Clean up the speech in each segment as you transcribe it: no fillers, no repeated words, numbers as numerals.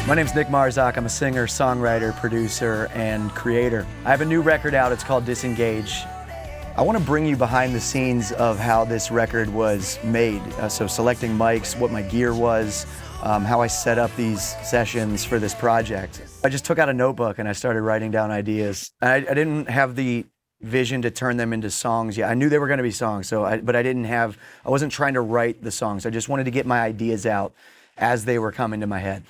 My name's Nick Marzock. I'm a singer, songwriter, producer, and creator. I have a new record out. It's called Disengage. I want to bring you behind the scenes of how this record was made. So selecting mics, what my gear was, how I set up these sessions for this project. I just took out a notebook and I started writing down ideas. I didn't have the vision to turn them into songs yet. I knew they were going to be songs, but I wasn't trying to write the songs. I just wanted to get my ideas out as they were coming to my head.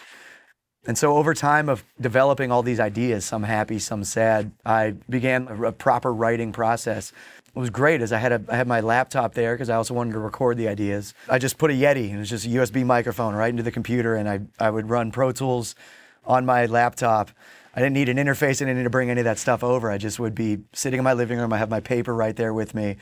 And so over time of developing all these ideas, some happy, some sad, I began a proper writing process. What was great is I had my laptop there because I also wanted to record the ideas. I just put a Yeti, and it was just a USB microphone right into the computer, and I would run Pro Tools on my laptop. I didn't need an interface, I didn't need to bring any of that stuff over. I just would be sitting in my living room, I have my paper right there with me,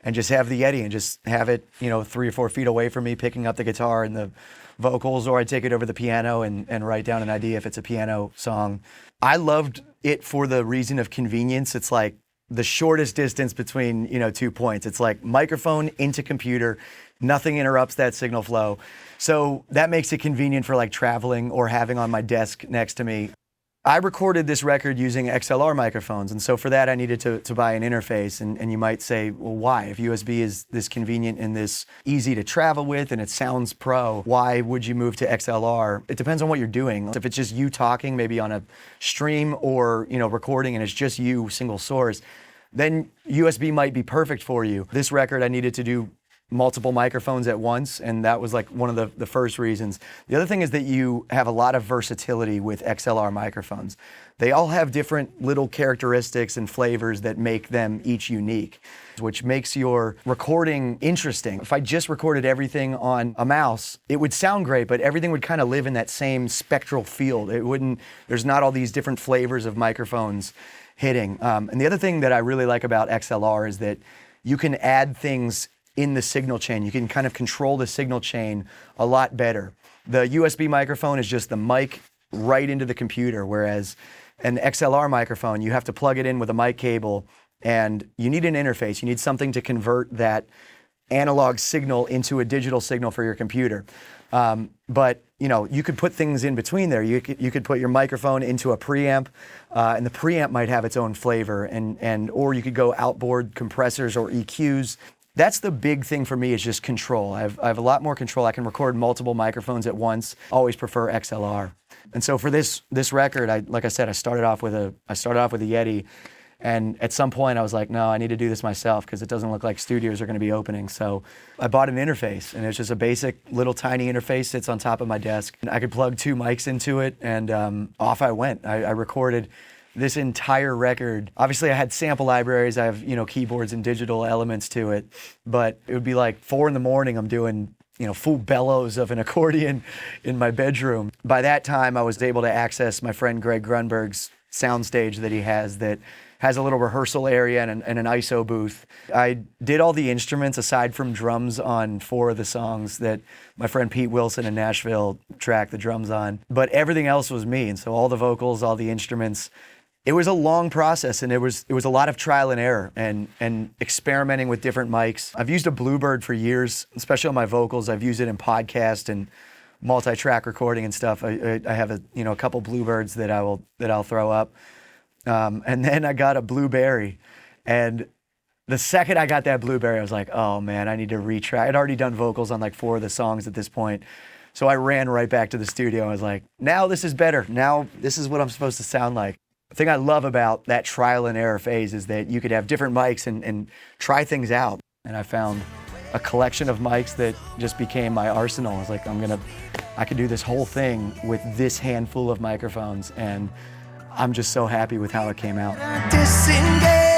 and just have the Yeti and just have it, 3 or 4 feet away from me, picking up the guitar and the vocals, or I'd take it over the piano and write down an idea if it's a piano song. I loved it for the reason of convenience. It's like the shortest distance between, 2 points. It's like microphone into computer, nothing interrupts that signal flow. So that makes it convenient for like traveling or having on my desk next to me. I recorded this record using XLR microphones, and so for that I needed to buy an interface, and you might say, well, why? If USB is this convenient and this easy to travel with and it sounds pro, why would you move to XLR? It depends on what you're doing. If it's just you talking, maybe on a stream or recording and it's just you, single source, then USB might be perfect for you. This record I needed to do multiple microphones at once, and that was like one of the first reasons. The other thing is that you have a lot of versatility with XLR microphones. They all have different little characteristics and flavors that make them each unique, which makes your recording interesting. If I just recorded everything on a mouse, it would sound great, but everything would kind of live in that same spectral field. There's not all these different flavors of microphones hitting. And the other thing that I really like about XLR is that you can add things in the signal chain. You can kind of control the signal chain a lot better. The USB microphone is just the mic right into the computer, whereas an XLR microphone, you have to plug it in with a mic cable, and you need an interface. You need something to convert that analog signal into a digital signal for your computer. But you could put things in between there. You could put your microphone into a preamp, and the preamp might have its own flavor, or you could go outboard compressors or EQs. That's the big thing for me, is just control. I have a lot more control. I can record multiple microphones at once. Always prefer XLR. And so for this record, like I said, I started off with a Yeti, and at some point I was like, no, I need to do this myself because it doesn't look like studios are going to be opening. So I bought an interface, and it's just a basic little tiny interface, sits on top of my desk. And I could plug 2 mics into it, and off I went. I recorded this entire record. Obviously I had sample libraries, I have, keyboards and digital elements to it, but it would be like 4 a.m, I'm doing, full bellows of an accordion in my bedroom. By that time I was able to access my friend Greg Grunberg's soundstage that he has that has a little rehearsal area and an ISO booth. I did all the instruments aside from drums on 4 of the songs that my friend Pete Wilson in Nashville tracked the drums on, but everything else was me. And so all the vocals, all the instruments. It was a long process, and it was a lot of trial and error and experimenting with different mics. I've used a Bluebird for years, especially on my vocals. I've used it in podcast and multi-track recording and stuff. I have a couple Bluebirds that I'll throw up, and then I got a Blueberry, and the second I got that Blueberry, I was like, oh man, I need to retrack. I'd already done vocals on like 4 of the songs at this point. So I ran right back to the studio. I was like, now this is better. Now this is what I'm supposed to sound like. The thing I love about that trial and error phase is that you could have different mics and try things out. And I found a collection of mics that just became my arsenal. I was like, I could do this whole thing with this handful of microphones, and I'm just so happy with how it came out. Disengage.